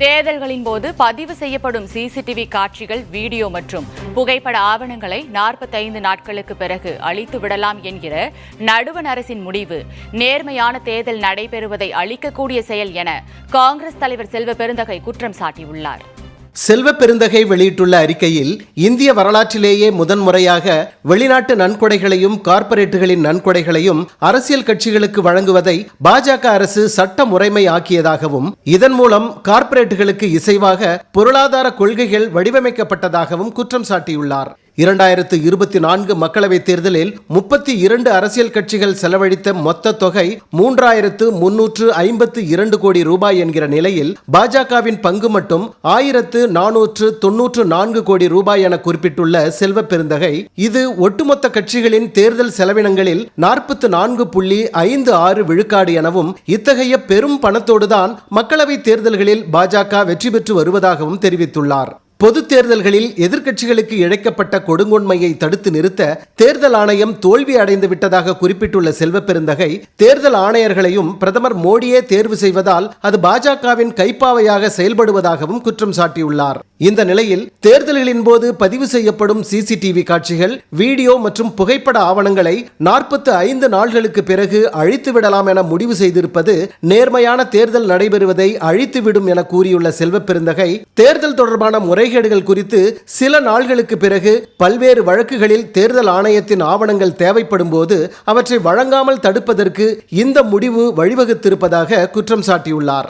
தேர்தல்களின் போது பதிவு செய்யப்படும் சிசிடிவி காட்சிகள், வீடியோ மற்றும் புகைப்பட ஆவணங்களை 45 நாட்களுக்கு பிறகு அழித்து விடலாம் என்கிற நடுவண் அரசின் முடிவு நேர்மையான தேர்தல் நடைபெறுவதை அளிக்கக்கூடிய செயல் என காங்கிரஸ் தலைவர் செல்வ பெருந்தகை குற்றம் சாட்டியுள்ளார். செல்வ பெருந்தகை வெளியிட்டுள்ள அறிக்கையில், இந்திய வரலாற்றிலேயே முதன்முறையாக வெளிநாட்டு நன்கொடைகளையும் கார்ப்பரேட்டுகளின் நன்கொடைகளையும் அரசியல் கட்சிகளுக்கு வழங்குவதை பாஜக அரசு சட்ட முறைமை ஆக்கியதாகவும், இதன் மூலம் கார்ப்பரேட்டுகளுக்கு இசைவாக பொருளாதார கொள்கைகள் வடிவமைக்கப்பட்டதாகவும் குற்றம் சாட்டியுள்ளார். 2024 மக்களவைத் தேர்தலில் 32 அரசியல் கட்சிகள் செலவழித்த மொத்த தொகை 3352 கோடி ரூபாய் என்கிற நிலையில் பாஜகவின் பங்கு மட்டும் 1494 கோடி ரூபாய் என குறிப்பிட்டுள்ள செல்வ பெருந்தகை, இது ஒட்டுமொத்த கட்சிகளின் தேர்தல் செலவினங்களில் 44.56 விழுக்காடு எனவும், இத்தகைய பெரும் பணத்தோடுதான் மக்களவைத் தேர்தல்களில் பாஜக வெற்றி பெற்று வருவதாகவும் தெரிவித்துள்ளார். பொது தேர்தல்களில் எதிர்க்கட்சிகளுக்கு இழைக்கப்பட்ட கொடுங்கோன்மையை தடுத்து நிறுத்த தேர்தல் ஆணையம் தோல்வி அடைந்து விட்டதாக குறிப்பிட்டுள்ள செல்வ பெருந்தகை, தேர்தல் ஆணையர்களையும் பிரதமர் மோடியே தேர்வு செய்வதால் அது பாஜகவின் கைப்பாவையாக செயல்படுவதாகவும் குற்றம் சாட்டியுள்ளார். இந்த நிலையில் தேர்தல்களின் போது பதிவு செய்யப்படும் சிசிடிவி காட்சிகள், வீடியோ மற்றும் புகைப்பட ஆவணங்களை 45 நாட்களுக்கு பிறகு அழித்துவிடலாம் என முடிவு செய்திருப்பது நேர்மையான தேர்தல் நடைபெறுவதை அழித்துவிடும் என கூறியுள்ள செல்வ பெருந்தகை, தேர்தல் தொடர்பான முறைகேடுகள் குறித்து சில நாள்களுக்கு பிறகு பல்வேறு வழக்குகளில் தேர்தல் ஆணையத்தின் ஆவணங்கள் தேவைப்படும் போது அவற்றை வழங்காமல் தடுப்பதற்கு இந்த முடிவு வழிவகுத்திருப்பதாக குற்றம் சாட்டியுள்ளார்.